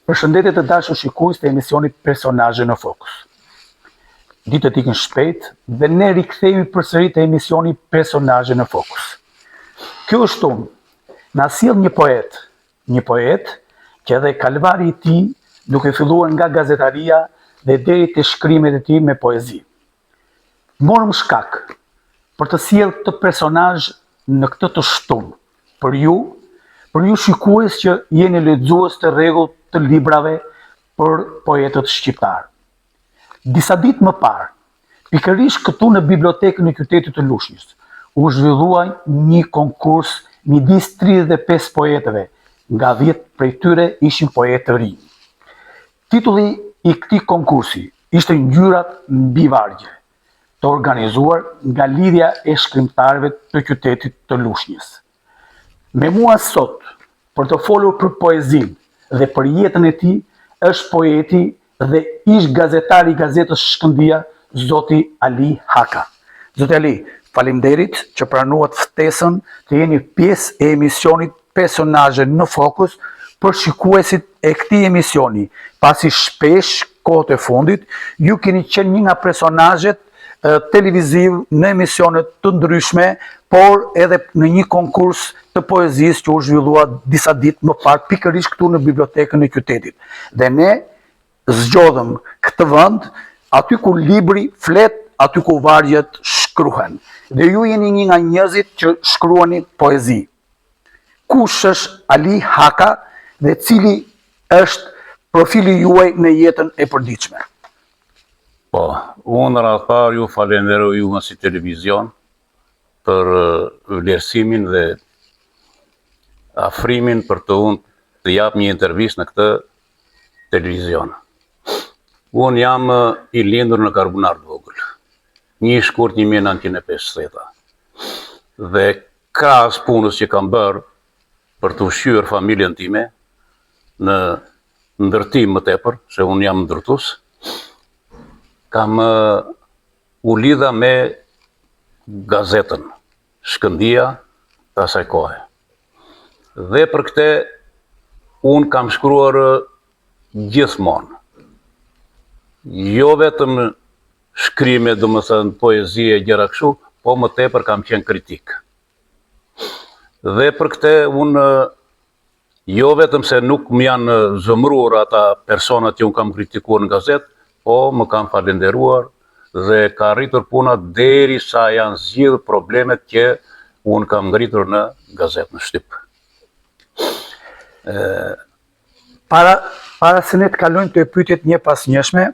Përshëndetje të dashur shikues të emisionit Personazhe në Fokus. Ditët ikën shpejt dhe ne rikthehemi përsëri te emisioni Personazhe në Fokus. Kjo është unë. Na sjell një poet që edhe kalvari i tij duke filluar nga gazetaria dhe deri te shkrimet e tij me poezi. Morëm shkak për të sjellë këtë personazh në këtë të shtunë për ju shikues që jeni lexues të rregullt të librave për poetët shqiptar. Disa ditë më parë, pikërisht këtu në bibliotekën e qytetit të Lushnjës, u zhvillua një konkurs midis 35 poetëve, nga 10 prej tyre ishin poetë të rinj. Titulli i këtij konkursi ishte Ngjyrat mbi vargje, të organizuar nga Lidhja e Shkrimtarëve të qytetit të Lushnjës. Me mua sot, për të folur për poezinë dhe për jetën e tij, është poeti dhe ish gazetari i gazetës Shkëndija, zoti Ali Haka. Zoti Ali, faleminderit që pranuat ftesën të jeni pjesë e emisionit Personazhe në Fokus për shikuesit e këtij emisioni, pasi shpesh kohët e fundit ju keni qenë një nga personazhet televiziv në emisionet të ndryshme, por edhe në një konkurs të poezisë që u zhvillua disa ditë më parë pikërisht këtu në bibliotekën e qytetit. Dhe ne zgjodhëm këtë vend aty ku libri flet, aty ku vargjet shkruhen. Dhe ju jeni një nga njerëzit që shkruani poezi. Kush është Ali Haka dhe cili është profili juaj në jetën e përditshme? Po, unë radhëpar ju falenderoj ju nga si televizion për vlerësimin dhe afrimin për të unë të jap një intervistë në këtë televizion. Unë jam i lindur në Karbunar të vogël, 1 shkurt 1950. Dhe krahas punës që kam bërë për të ushqyer familjen time në ndërtim më tepër, se unë jam ndërtues, kam u lidha me gazetën Shkëndija të asaj kohe. Dhe për këtë unë kam shkruar gjithmonë. Jo vetëm shkrime, domethënë poezi e gjëra kështu, po më tepër kam qenë kritik. Dhe për këtë unë jo vetëm se nuk më janë zëmruar ata personat që unë kam kritikuar në gazetë, po më kam falenderuar dhe ka rritur puna deri sa janë zgjidhur problemet që unë kam ngritur në gazetë në Shtyp. Para se ne të kalojmë të pyetjet një pas njëshme,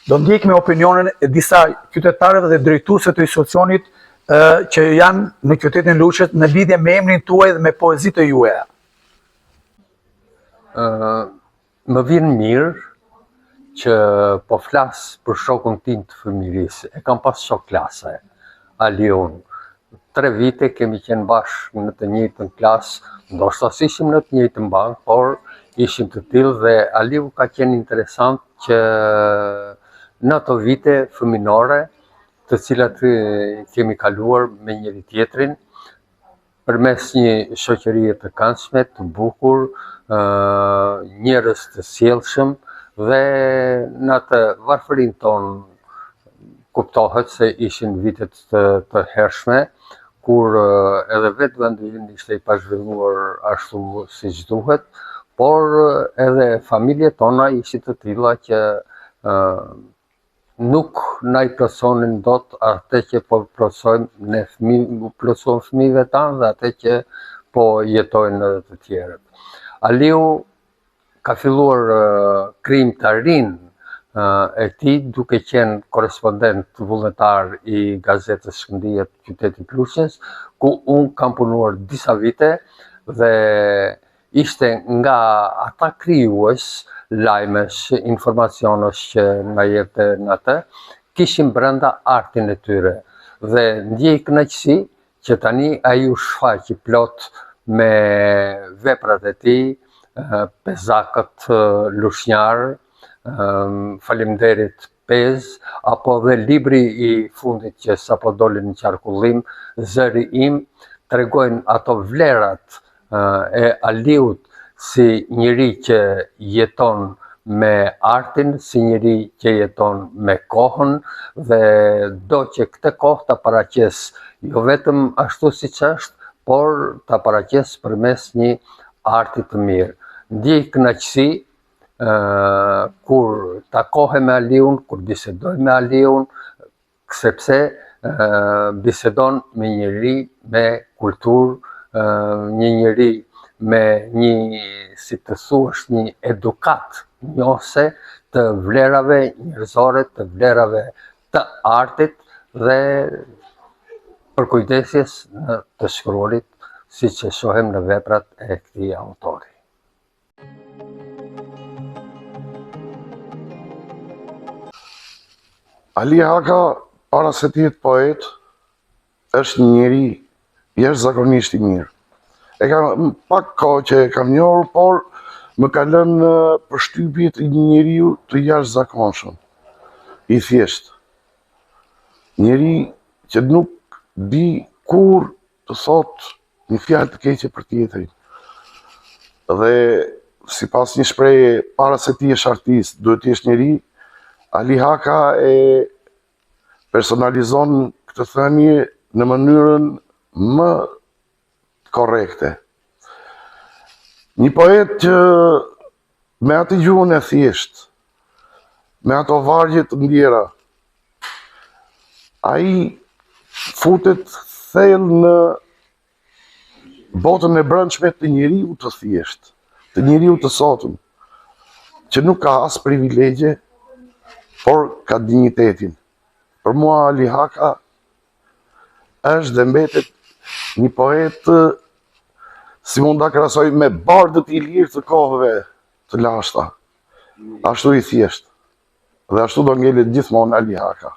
do ndjekme opinionin e disa qytetarëve dhe drejtuesve të institucionit që janë në qytetin Lushnjës në lidhje me emrin tuaj dhe me poezitë e juaja. Më vjen mirë që po flas për shokun tim të fëmijërisë. E kam pas shok klase, Aliun. 3 vite kemi qenë bashkë në të njëjtën klasë, ndoshta ishim në të njëjtën bankë, por ishim të tillë dhe Aliu ka qenë interesant që në ato vite fëminore, të cilat kemi kaluar me njëri tjetrin, përmes një shoqërie të këndshme, të bukur, njerëz të sjellshëm, dhe në atë varfërinë tonë kuptohet se ishin vitet të hershme, kur edhe vetë vendi ishte i pazhvilluar ashtu siç duhet, por edhe familjet tona ishin të tilla që nuk na i plotësonin dot atë që po plotësojmë ne fëmijëve tanë dhe atë që po jetojnë edhe të tjerët. Aliu ka filluar krijimtarin e tij duke qenë korespondent vullnetar i gazetës Shkëndija të qytetit Lushnjës, ku unë kam punuar disa vite dhe ishte nga ata krijues lajmesh, informacionesh që na jepte në atë, kishin brenda artin e tyre. Dhe ndjej kënaqësi që tani ai u shfaqi plot me veprat e tij, pezakët lushnjar, faleminderit Pez, apo dhe libri i fundit që sapo doli në qarkullim, Zëri im, tregojnë ato vlerat e Aliut si njëri që jeton me artin, si njëri që jeton me kohën dhe do që këtë kohë ta paraqes jo vetëm ashtu siç është, por ta paraqes përmes një arti të mirë. Ndjej kënaqësi kur takohem me Aliun, kur bisedoj me Aliun, sepse bisedon me njëri me kulturë, një njëri me një, si të thuash, një edukat njohëse të vlerave njerëzore, të vlerave të artit dhe përkujdesjes në të shkruarit, siç e shohim në veprat e këtij autori. Ali Haka, para se të jetë poet, është një njeri jashtëzakonisht i mirë. E kam pak kohë që e kam njohur, por më ka lënë përshtypje të një njeriu të jashtëzakonshëm, i thjeshtë. Njeri që nuk di kur të thotë një fjalë të keqe për tjetrin. Dhe sipas një shprehje, para se ti jesh artist, duhet të jesh njeri. Ali Haka e personalizon këtë thënie në mënyrën më korrekte. Një poet që me atë gjuhën e thjesht, me ato vargje të ndjera, ai futet thellë në botën e brendshme të njeriu të thjesht, të njeriu të sotëm, që nuk ka as privilegje, por ka dinjitetin. Për mua Ali Haka është dhe mbetet një poet, si mund ta krahasoj me bardhët i lirë të kohëve të lashta. Ashtu i thjesht. Dhe ashtu do ngelet gjithmonë Ali Haka.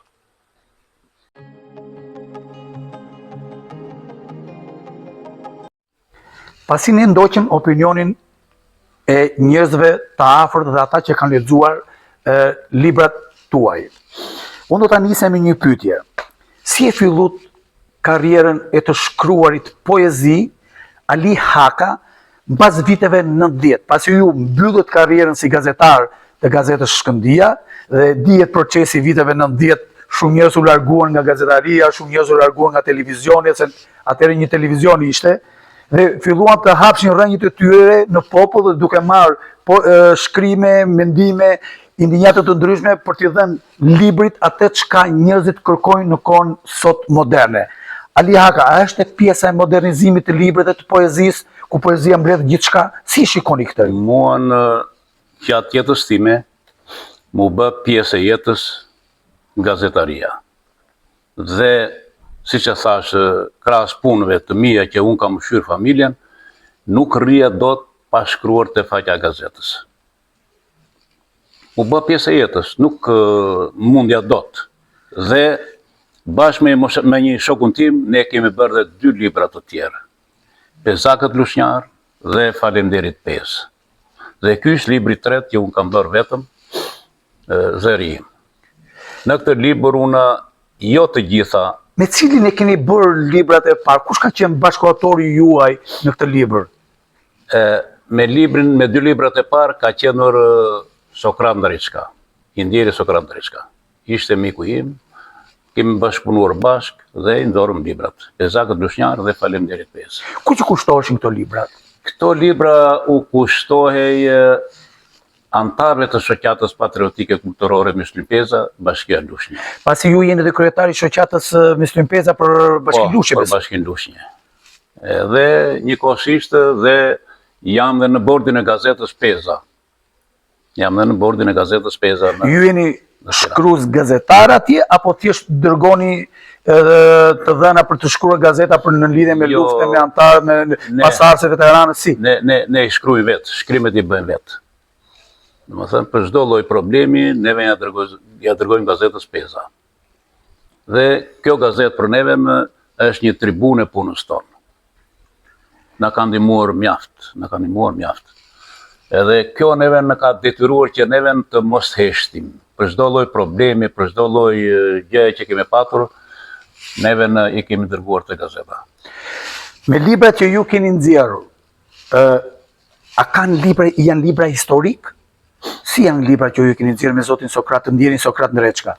Pasi ne ndoqëm opinionin e njerëzve të afërt dhe ata që kanë lexuar librat tuaj, unë do ta nisem me një pyetje. Si e fillut karrierën e të shkruarit poezi Ali Haka mbas viteve 90, pasi ju mbyllët karrierën si gazetar të gazetës Shkëndija dhe dihet procesi viteve 90, shumë njerëz u larguan nga gazetaria, shumë njerëz u larguan nga televizioni, se atëherë një televizion ishte, dhe filluan të hapshin rrënjët e tyre në popull dhe duke marrë shkrime, mendime, indinjate të ndryshme për t'i dhënë librit atë çka njerëzit kërkojnë në kohën sot moderne. Ali Haka, a është pjesa e modernizimit të librit dhe të poezisë, ku poezia mbledh gjithçka? Si shikoni këtë? Mua në gjatë jetës time, mu bë pjesë e jetës gazetaria. Dhe, si që thash, krahas punëve të mia që unë kam mëshyrë familjen, nuk rria dot pa shkruar të faqja gazetës. U bë pjesë e jetës, nuk mundja dot. Dhe bashkë me një shokun tim, ne kemi bërë dhe 2 libra të tjerë. Pezakët Lushnjar dhe Falemderit 5. Dhe ky është libri 3 që unë kam bërë vetëm, Zëri. Në këtë libër unë jo të gjitha. Me cilin e keni bërë librat e parë? Kush ka qenë bashkëautori juaj në këtë libër? Me 2 librat e parë ka qenë Sokrat Ndariçka, Indjeri Sokrat Ndariçka. Ishte miku im, kemi bashkëpunuar bashkë dhe i ndorëm librat. Pezakët Lushnjar dhe Falemderit 5. Ku që kushtoheshin këto librat? Këto libra u kushtohej antarëve të shoqatës patriotike kulturore Myslim Peza, Bashkia Lushnjë. Pasi ju jeni dhe kryetari i shoqatës Myslim Peza për Bashkinë Lushnjë. Për Bashkinë Lushnjë. Dhe njëkohësisht dhe jam dhe në bordin e gazetës Peza. Ju jeni shkrues gazetar atje, apo thjesht dërgoni të dhëna për të shkruar gazeta për në lidhje me luftën me antarë, me pasardhëse veteranët, si? Ne i shkruajmë vetë, shkrimet i bëjmë vetë. Domethënë, për çdo lloj problemi, neve ja dërgojmë gazetës Peza. Dhe kjo gazetë për neve është një tribunë e punës tonë. Na ka ndihmuar mjaft. Edhe kjo neve në ka detyruar që neve të mos heshtim. Për çdo lloj problemi, për çdo lloj gjëje që kemi patur, neve i kemi dërguar te gazeta. Me librat që ju keni nxjerrur, A janë libra historik? Si janë libra që ju keni nxjerrë me zotin Sokrat, të ndjerin Sokrat Ndreçka?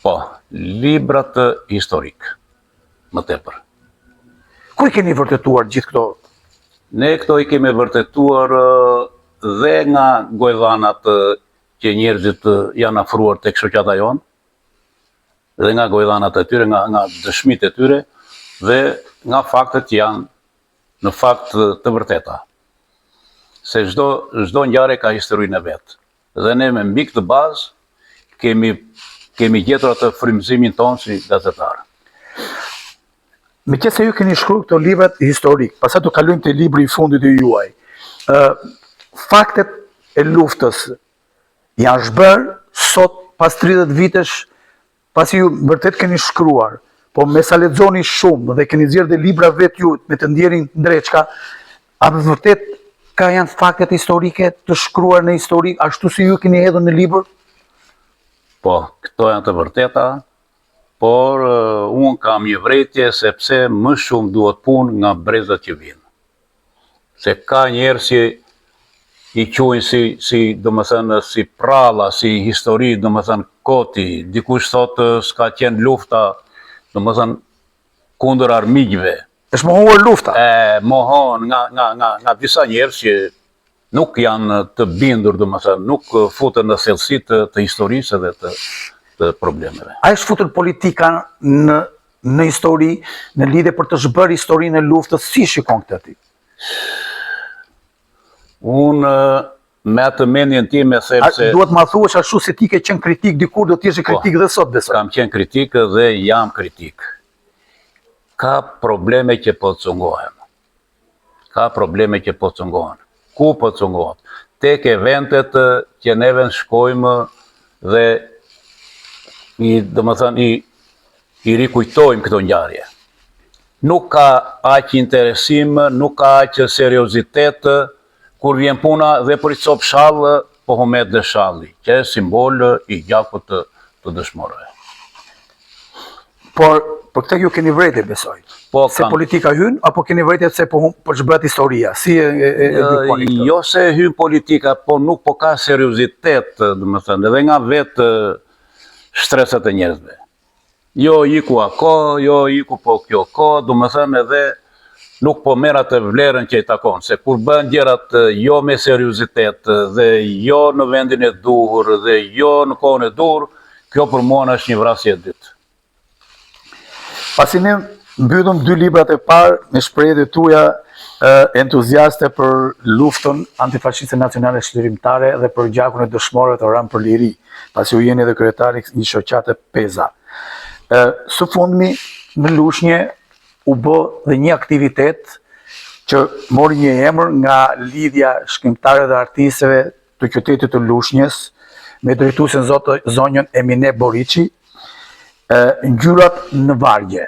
Po, librat historik, më tepër. Ku i keni vërtetuar gjithë këto? Ne këto i kemi vërtetuar dhe nga gojdhanat që njerëzit janë afruar tek shoqata jonë, dhe nga gojdhanat e tyre, nga dëshmit e tyre, dhe nga faktet që janë në fakt të vërteta. Se çdo ngjarje ka historinë e vet. Dhe ne me mbi këtë bazë kemi gjetur atë frymëzimin tonë si gazetar. Me që se ju keni shkruar këto librat historik, pastaj do kalojmë te libri i fundit i juaj. Faktet e luftës janë zhbër sot pas 30 vitesh, pasi ju vërtet keni shkruar, po me sa lexoni shumë dhe keni nxjerrë dhe libra vet ju me të ndjerin Ndreçka, a vërtet ka janë faktet historike të shkruar në histori, ashtu si ju keni hedhur në libër? Po, këto janë të vërteta, por unë kam një vretje sepse më shumë duhet punë nga brezat që vinë. Se ka njerëz që i quajnë si pralla, si histori, domethënë koti, dikush thotë s'ka qenë lufta, domethënë kundër armiqve. Është mohuar lufta. Mohon nga disa njerëz që nuk janë të bindur, domethënë nuk futen në thellësitë të historisë dhe të problemeve. A është futur politika në histori, në lidhje për të zhbërë historinë e luftës, si shikon këtë ti? Unë me atë mendjen time them se duhet ma thuash ashtu se ti ke qenë kritik dikur, do t'jesh kritik dhe sot besoj. Kam qenë kritik dhe jam kritik. Ka probleme që po të cungohen. Ku po të cungohen? Tek eventet që neve në shkojmë dhe i rikujtojmë këto ngjarje. Nuk ka aq interesim, nuk ka aq seriozitet kur vjen puna dhe për i cop shallë, po Homet dhe shalli, që është simbol i gjakut të dëshmorëve. Por për këtë ju keni vrejtje, besoj. Se politika hyn, apo keni vrejtje se po zhbret historia? Si jo se hyn politika, po nuk po ka seriozitet, domethënë, edhe nga vetë shtresat e njerëzve. Jo iku ako, jo iku po kjo ko, domethënë edhe nuk po merr atë vlerën që i takon, se kur bën gjërat jo me seriozitet dhe jo në vendin e duhur dhe jo në kohën e duhur, kjo për mua është një vrasje e dytë. Pasi ne mbyllëm 2 librat e parë me shprehjet e tuaja entuziaste për luftën antifashiste nacionale shlirimtare dhe për gjakun e dëshmorëve të rënë për liri, pasi u jeni edhe kryetari një shoqate Peza. Së fundmi, në Lushnjë u bë dhe një aktivitet që mori një emër nga lidhja shkrimtare dhe artistëve të qytetit të Lushnjës, me drejtuesin zonjën Emine Boriçi, Ngjyrat në vargje,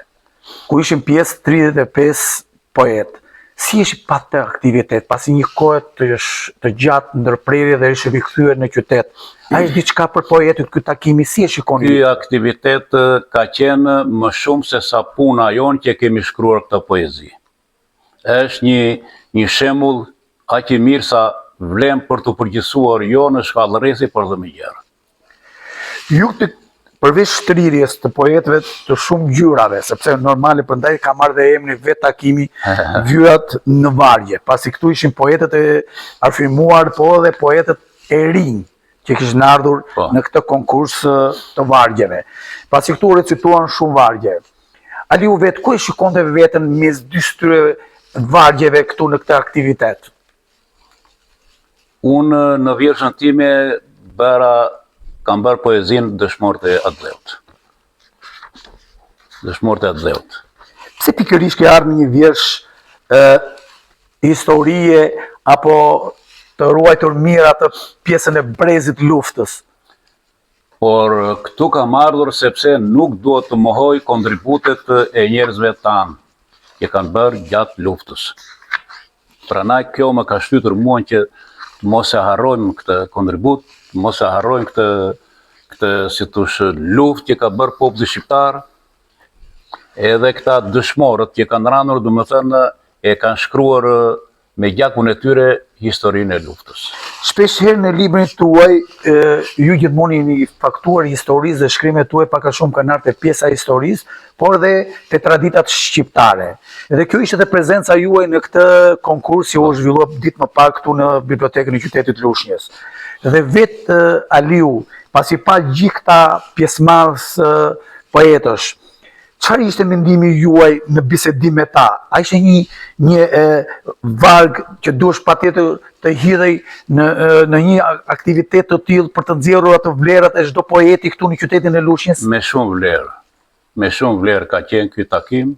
ku ishin pjesë 35 poetë. Si ishi pa të aktivitet, pasi një kohë të gjatë ndërprerje dhe ishte rikthyer në qytet? A është diçka për poetët ky takimi, si e shikoni? Ky aktivitet ka qenë më shumë se sa puna jonë që kemi shkruar këtë poezi. Është një shembull aq i mirë sa vlen për të përgjithësuar jo në shkallë rresi, por dhe më gjerë. Ju përveç shtrirjes të poetëve të shumë ngjyrave, sepse normale prandaj ka marrë dhe emrin vet takimi Ngjyrat në vargje, pasi këtu ishin poetët e afirmuar, po edhe poetët e rinj që kishin ardhur në këtë konkurs të vargjeve. Pasi këtu recituan shumë vargje. Ali u vet ku e shikonte veten mes dy shtyre vargjeve këtu në këtë aktivitet? Unë në vjershën time kam bërë poezinë Dëshmorët e Atë Dheut. Pse pikërisht ke ardhur një vjersh historie apo të ruajtur mirë atë pjesën e brezit luftës? Por këtu kam ardhur sepse nuk duhet të mohoj kontributet e njerëzve tanë që kanë bërë gjatë luftës. Prandaj kjo më ka shtytur mua që të mos e harrojmë këtë kontribut, të mos e harrojmë këtë si thosh luftë që ka bërë populli shqiptar, edhe këta dëshmorët që kanë rënë, domethënë e kanë shkruar me gjakun e tyre historinë e luftës. Shpesh herë në librin tuaj, ju gjithmonë jeni faktuar historisë dhe shkrimet tuaj pak a shumë kanë ardhur te pjesa e historisë, por dhe te traditat shqiptare. Dhe kjo ishte edhe prezenca juaj në këtë konkurs që u zhvillua ditë më parë këtu në bibliotekën e qytetit Lushnjës. Dhe vetë Aliu, pasi pa gjithë këta pjesëmarrës poetësh, çfarë ishte mendimi juaj në bisedim me ta? A ishte një varg që duhesh patjetër të hidhej në një aktivitet të tillë për të nxjerrur ato vlerat e çdo poeti këtu në qytetin e Lushnjës? Me shumë vlerë ka qenë ky takim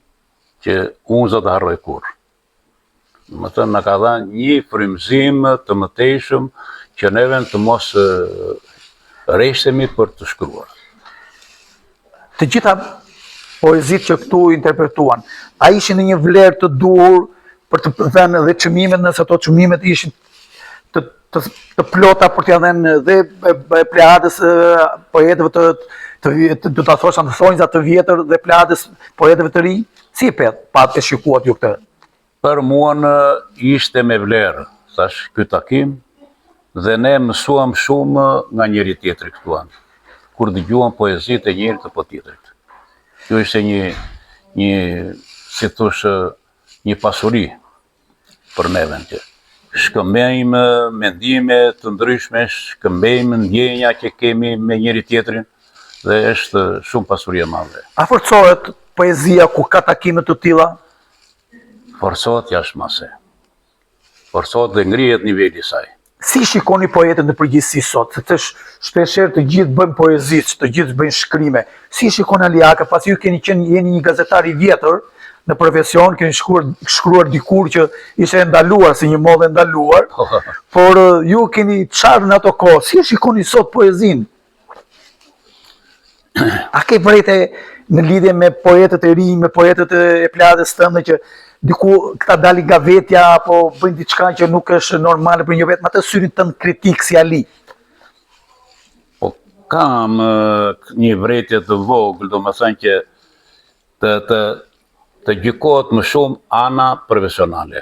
që unë s'do të harroj kurrë. Më thënë, na ka dhënë një frymëzim të mëtejshëm që neve të mos rreshtemi për të shkruar. Të gjitha poezit që këtu interpretuan, a ishin në një vlerë të duhur për të dhënë dhe çmimet, nëse ato çmimet ishin të plota për t'ia dhënë dhe pleadës poetëve do ta thosha në thonjza të vjetër dhe pleadës poetëve të rinj? Si e shikuat ju këtë? Për mua ishte me vlerë, thash, ky takim, dhe ne mësuam shumë nga njëri tjetri këtu anë, kur dëgjuam poezitë e njëri të tjetrit. Kjo ishte si thosh, një pasuri për neve që shkëmbejmë mendime të ndryshme, shkëmbejmë ndjenja që kemi me njëri tjetrin dhe është shumë pasuri e madhe. A forcohet poezia ku ka takime të tilla? Forcohet jashtëmase. Forcohet dhe ngrihet niveli i saj. Si shikoni poetët në përgjithësi sot? Se shpeshherë të gjithë bëjnë poezi, të gjithë bëjnë shkrime. Si shikon Aliaka, pasi ju jeni një gazetar i vjetër në profesion, keni shkruar dikur që ishte ndaluar si një modë ndaluar, por ju keni çfarë në ato kohë? Si shikoni sot poezinë? A ke vërejtë në lidhje me poetët e rinj, me poetët e pladës tënde që diku këta dali nga vetja apo bëjnë diçka që nuk është normale për një vetë, me atë syrin tënd kritik si Ali? Po kam një vërejtje të vogël, domethënë që të gjykohet më shumë ana profesionale.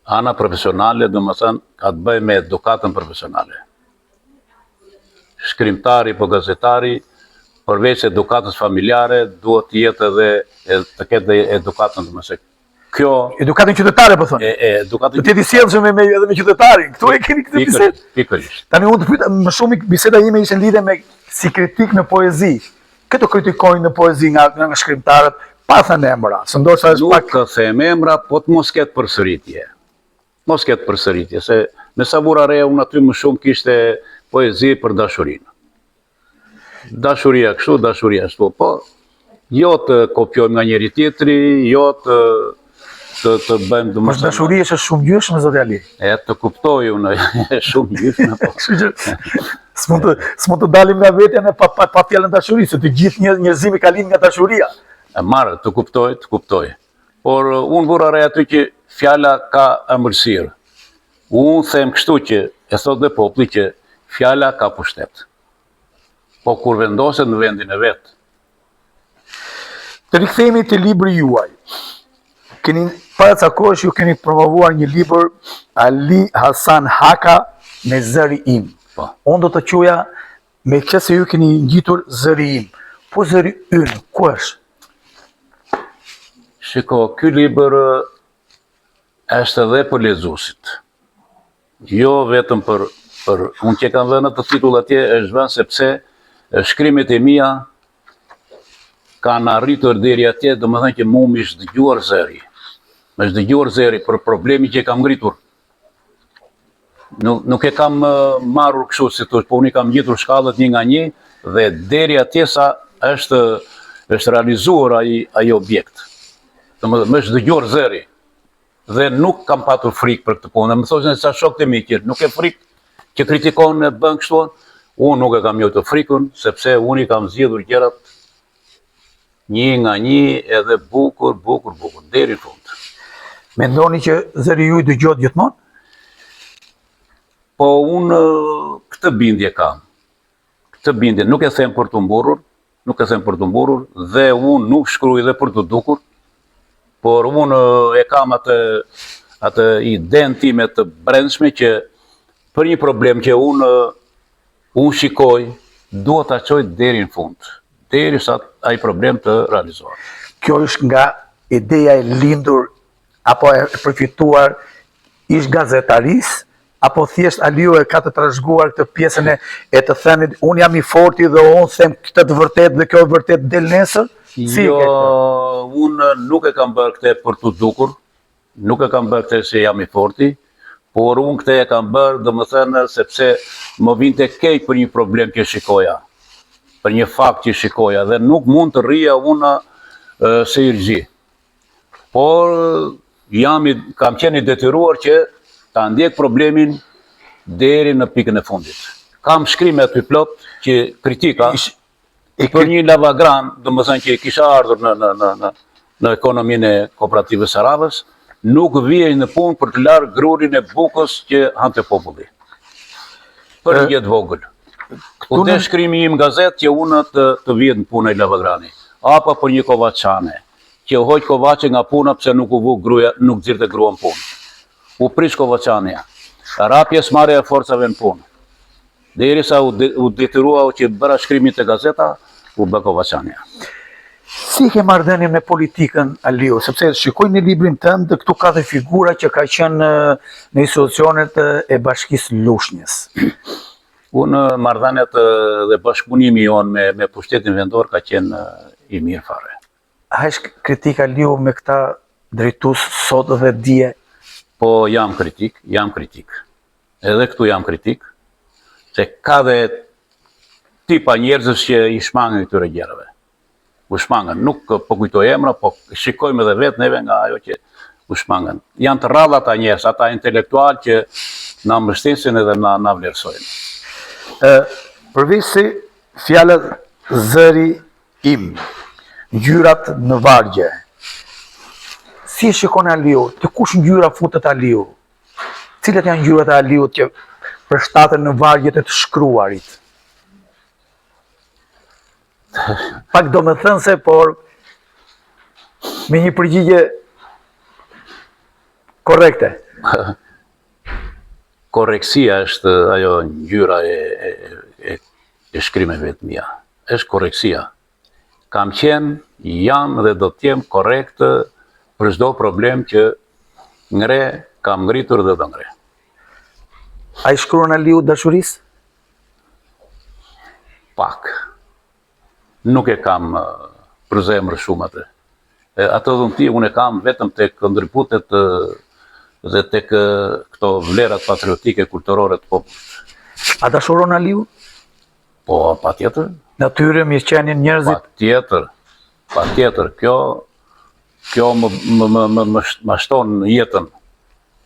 Ana profesionale, domethënë, ka të bëjë me edukatën profesionale. Shkrimtari po gazetari, përveç edukatës familjare, duhet të jetë edhe të ketë edukatën, domethënë. Kjo edukatën qytetare, po thonë. Edukatën të jeti sjellshëm edhe me qytetarin. Këtu e keni këtë bisedë. Pikërisht. Tani unë të pyeta, më shumë biseda ime ishte në lidhje me si kritik në poezi. Këto kritikojnë në poezi nga shkrimtarët, pa thënë emra. Se ndoshta është pak nuk them emra, po të mos ketë përsëritje. Mos ketë përsëritje, se me sa vura re unë aty më shumë kishte poezi për dashurinë. Dashuria kështu, dashuria ashtu, po jo të kopjojmë nga njëri tjetri, jo të bëjmë Por dashuria është shumë gjyshme, zoti Ali. Të kuptoj unë, shumë gjyshme, po. Kështu që s'mund të dalim nga vetja me pa fjalën dashuri, se të gjithë njerëzimi ka lind nga dashuria. Marë, të kuptoj. Por unë vura re aty që fjala ka ëmbëlsirë. Unë them kështu që e thot dhe populli që fjala ka pushtet. Po kur vendoset në vendin e vet. Të rikthehemi te libri juaj. Keni para ca kohësh ju keni promovuar një libër Ali Hasan Haka me zëri im. Po. Unë do të quaja me që se ju keni ngjitur zëri im. Po zëri ynë, ku është? Shiko, ky libër është edhe për lexuesit. Jo vetëm për unë që kam vënë të titull atje është vënë sepse shkrimet e mia kanë arritur deri atje, domethënë që mua më është dëgjuar zëri. Më është dëgjuar zëri për problemi që kam ngritur. Nuk e kam marrur kështu si thosh, po unë kam gjetur shkallët një nga një dhe deri atje sa është realizuar ai objekt. Domethënë më është dëgjuar zëri. Dhe nuk kam patur frikë për këtë punë. Më thoshin sa shokët e mi që nuk e frikë që kritikon e bën kështu. Unë nuk e kam njohur frikën sepse unë i kam zgjedhur gjërat një nga një edhe bukur deri në fund. Mendoni që zëri juaj dëgjohet gjithmonë? Po unë këtë bindje kam. Këtë bindje nuk e them për të mburur, dhe unë nuk shkruaj edhe për të dukur, por unë e kam atë idenë time të brendshme që për një problem që unë shikoj, duhet ta çoj deri në fund, derisa ai problem të realizohet. Kjo është nga ideja e lindur apo e përfituar ish gazetaris, apo thjesht Aliu e ka të trashëguar këtë pjesën e të thënit unë jam i forti dhe unë them këtë të vërtet dhe kjo vërtet del nesër? Jo, unë nuk e kam bërë këtë për të dukur, nuk e kam bërë këtë se jam i forti, por unë këtë e kam bërë domethënë sepse më vinte keq për një problem që shikoja, për një fakt që shikoja dhe nuk mund të rrija unë se i rgji. Por kam qenë i detyruar që ta ndjek problemin deri në pikën e fundit. Kam shkrime aty plot që kritika për një lavagran, domethënë që kisha ardhur në ekonominë e kooperativës Saravës, nuk vijej në punë për të larë grurin e bukës që hante populli. Për një jetë vogël. U të shkrimi im gazet që unë të vijet në punë e lavagrani. Apo për një kovaçane, që u hoq kovaçe nga puna pse nuk u vu gruaja, nuk xhirte grua në punë. U prish kovaçania. Ra pjesëmarrja e forcave në punë. Derisa u detyrua që bëra shkrimin te gazeta, u bë kovaçania. Si ke marrëdhënie me politikën, Aliu? Sepse shikoj në librin tënd, këtu ka dhe figura që ka qenë në institucionet e Bashkisë Lushnjës. Unë marrëdhëniet dhe bashkëpunimi jonë me pushtetin vendor ka qenë i mirë fare. A është kritik, Aliu, me këta drejtues sot dhe dje? Po jam kritik. Edhe këtu jam kritik, se ka dhe tipa njerëzës që i shmangën këtyre gjerave. U shmangën, nuk po kujtoj emra, po shikojmë edhe vetë neve nga ajo që u shmangën. Janë të rralla ata njerëz, ata intelektual që na mbështesin edhe na vlerësojnë. Përveç se fjalët zëri im, ngjyrat në vargje, si e shikon Aliu? Të kush ngjyra futet Aliu? Cilat janë ngjyrat e Aliut që përshtaten në vargjet e të shkruarit? Pak do me thënëse, por me një përgjigje korekte. Korreksia është ajo ngjyra e shkrimeve të mia. Është korreksia. Kam qenë, jam dhe do të jem korrekt për çdo problem që ngre, kam ngritur dhe do ngre. A i shkruan Aliu dashurisë? Pak. Nuk e kam për zemër shumë atë. Ato dhunti unë e kam vetëm tek ndërputet dhe tek këto vlerat patriotike, kulturore të popullit. A dashuron Aliu? Po, patjetër. Natyrën, mirëqenien, njerëzit? Patjetër. Kjo më shton jetën.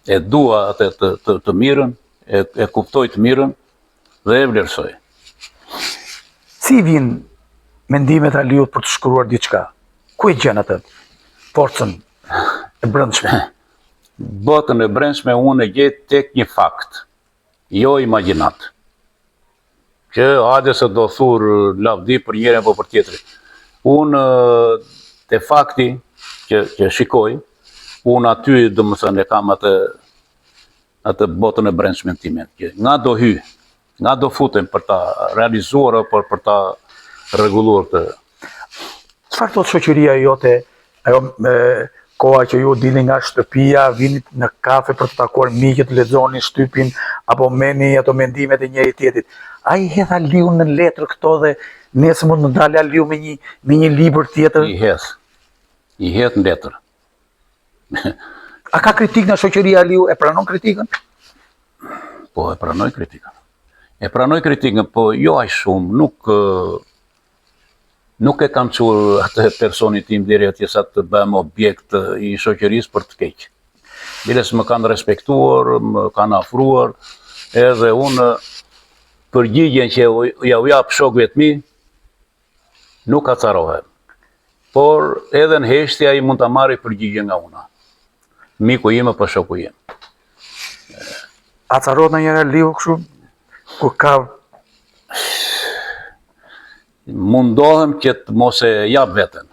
E dua atë të mirën, e kuptoj të mirën dhe e vlerësoj. Si vinë mendimet e Aliut për të shkruar diçka? Ku e gjen atë forcën e brendshme? Botën e brendshme unë e gjej tek një fakt, jo imagjinat. Që hajde se do thur lavdi për njëri apo për tjetrin. Unë te fakti që shikoj, unë aty domethënë e kam atë botën e brendshme time. Nga do hy, nga do futem për ta realizuar apo për ta rregulluar këtë. Çfarë thot shoqëria jote, ajo koha që ju dilni nga shtëpia, vini në kafe për të takuar miqët, lexoni shtypin apo meni ato mendimet e njëri tjetrit? A i hedh Aliu në letër këto dhe nesër mund të dalë Aliu me një libër tjetër? I hedh në letër. A ka kritik nga shoqëria Aliu? E pranon kritikën? Po, e pranoj kritikën. Po jo aq shumë, nuk e kam çuar atë personin tim deri atje sa të bëhem objekt i shoqërisë për të keq. Biles më kanë respektuar, më kanë afruar, edhe unë përgjigjen që ja u jap shokëve të mi, nuk acarohem. Por edhe në heshtje ai mund ta marrë përgjigjen nga una. Miku im apo shoku im. Acarohet ndonjëherë Aliu kështu? Kur ka mundohem që të mos e jap veten.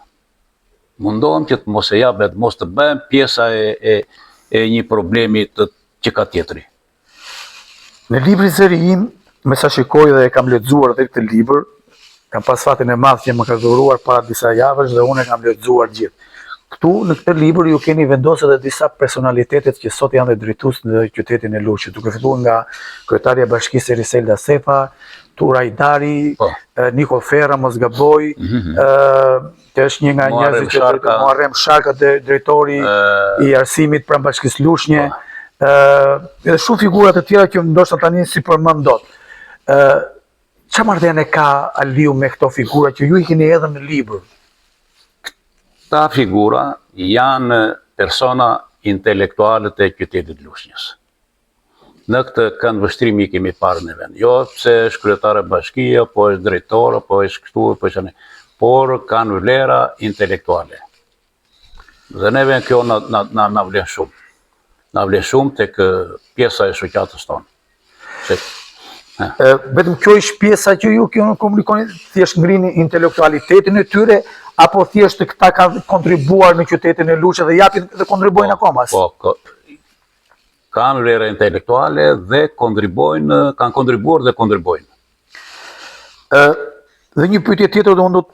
Mos të bëhem pjesa e një problemi që ka tjetri. Në librin zëri im, me sa shikoj dhe e kam lexuar edhe këtë libër, kam pas fatin e madh që më ka dhuruar para disa javësh dhe unë e kam lexuar gjithë. Këtu në këtë libër ju keni vendosur edhe disa personalitetet që sot janë dhe drejtues në qytetin e Luçit, duke filluar nga kryetaria e bashkisë Eriselda Sefa, Tura Ajdari, Niko Ferra, mos gaboj, që është një nga njerëzit që Muharrem Sharka, drejtori i arsimit pranë bashkisë Lushnje, edhe shumë figura të tjera që ndoshta tani si përmend dot. Çfarë marrëdhënie ka Aliu me këto figura që ju i keni edhe në libër? Këta figura janë persona intelektuale të qytetit Lushnjës. Në këtë këndvështrimi kemi parë në vend. Jo pse është kryetare bashkie, po është drejtor, po është kështu, por kanë vlera intelektuale. Dhe neve kjo na vlen shumë. Na vlen shumë tek pjesa e shoqatës tonë. Vetëm kjo është pjesa që ju komunikoni, thjesht ngrini intelektualitetin e tyre, apo thjesht këta kanë kontribuar në qytetin e Luçit dhe japin dhe kontribuojnë akoma? Po, kanë vlera intelektuale dhe kanë kontribuar dhe kontribuojnë. Dhe një pyetje tjetër do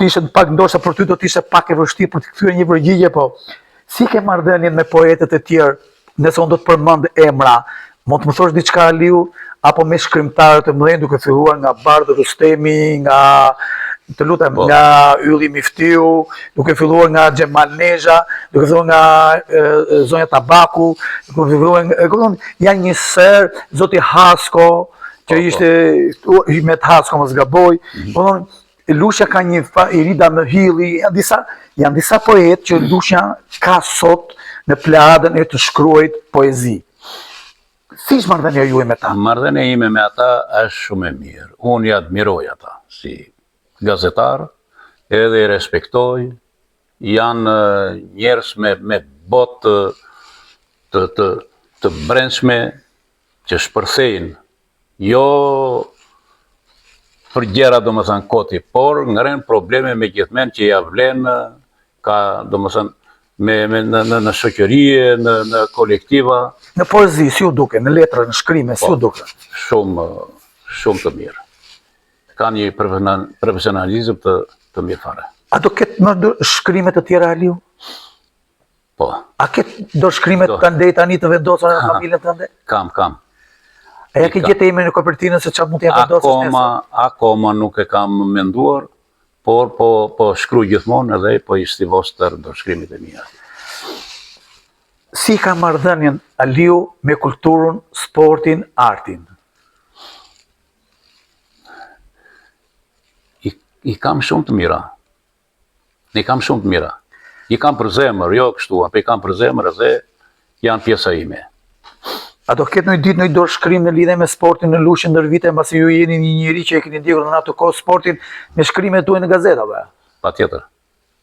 të ishte pak ndoshta për ty do të ishte pak e vështirë për të kthyer një përgjigje, po si ke marrëdhënien me poetët e tjerë, nëse unë do të përmend emra, mund të më thosh diçka Aliu, apo me shkrimtarët e mëdhenj duke filluar nga Bardh Rustemi, nga Ylli Miftiu, duke filluar nga Xhemal Nezha, duke filluar nga Zonja Tabaku, duke filluar janë një ser, Zoti Hasko, që ishte Hymet Hasko mos gaboj, Luçja ka një Irida Mëhilli, janë disa poetë që Luçja ka sot në plejadën e të shkruajt poezi. Si është marrëdhënia juaj me ta? Marrëdhënia ime me ata është shumë e mirë. Unë i admiroj ata si gazetar, edhe i respektoj. Janë njerëz me botë të brendshme që shpërthejnë jo për gjëra domethënë koti, por ngren probleme me gjithmen që ja vlen ka domethënë në shoqëri, në kolektiva. Në poezi, si u duke, në letra, në shkrime, si u duke? Shumë të mirë. Ka një profesionalizëm të mirë fare. A do ketë më shkrime të tjera, Aliu? Po. A ketë do shkrime të ndej tani të vendosur në familjen tënde? Kam. A ja ke gjetë ime në kopertinën se çfarë mund t'ja vendosësh nesër? Akoma nuk e kam menduar, por po shkruaj gjithmonë edhe po i stivos të ndërshkrimit e mia. Si ka marrëdhënien Aliu me kulturën, sportin, artin? I kam shumë të mira. I kam për zemër, jo kështu, apo i kam për zemër edhe janë pjesa ime. A do ketë një ditë një dorë shkrim në lidhje me sportin në Luçi ndër vite, mbasi ju jeni një njeri që e keni ndjekur në atë kohë sportin me shkrimet tuaja në gazetave? Patjetër.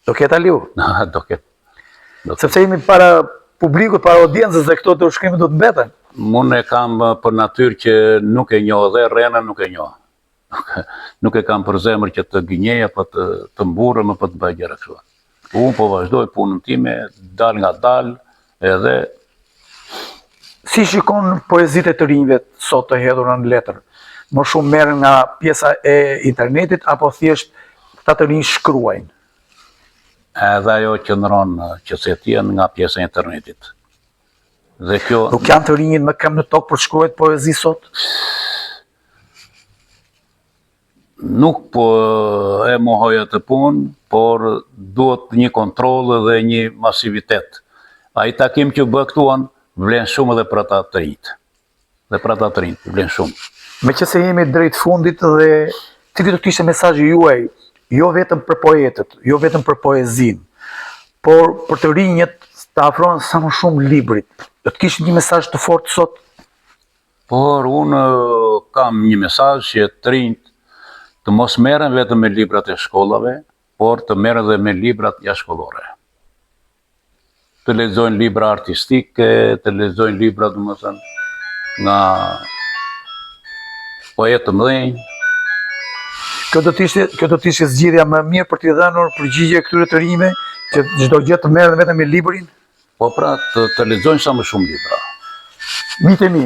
Do ketë Aliu? Do ketë. Sepse jemi para publikut, para audiencës dhe këto të shkrimet do të mbeten. Unë e kam për natyrë që nuk e njoh dhe rrena nuk e njoh. Nuk e kam për zemër që të gënjej apo të mburrem apo të bëj gjëra kështu. Unë po vazhdoj punën time, dal nga dal, edhe si shikon poezitë të rinjve sot të hedhura në letër? Më shumë merren nga pjesa e internetit apo thjesht ata të rinj shkruajnë? Edhe ajo qëndron qëtësjetien nga pjesa e internetit. Dhe kjo nuk janë të rinjit më këmbë në tokë për shkruajt poezi sot? Nuk po e mohoj atë punë, por duhet një kontroll dhe një masivitet. Ai takim që bë këtu vlen shumë edhe për ata të rinjt. Dhe për ata të rinjt vlen shumë. Meqense jemi drejt fundit dhe cili do të ishte mesazhi juaj, jo vetëm për poetët, jo vetëm për poezinë, por për të rinjët të afrohen sa më shumë librit. Do të kishte një mesazh të fortë sot? Por unë kam një mesazh që të rinjt të mos merren vetëm me librat e shkollave, por të merren edhe me librat jashtëshkollore. Të lexojnë libra artistike, të lexojnë libra domethënë nga poetë të mëdhenj. Kjo do të ishte zgjidhja më mirë për t'i dhënë përgjigje këtyre të rinjve që çdo gjë të merren vetëm me librin? Po pra të lexojnë sa më shumë libra. Mitë e mi,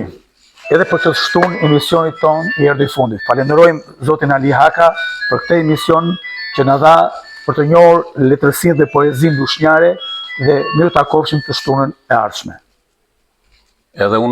edhe për të shtunë emisionit tonë i erdhi fundit. Falenderojmë zotin Ali Haka për këtë emision që na dha për të njohur letërsinë dhe poezinë lushnjare dhe mirë takofshim të shtunën e ardhshme. Edhe unë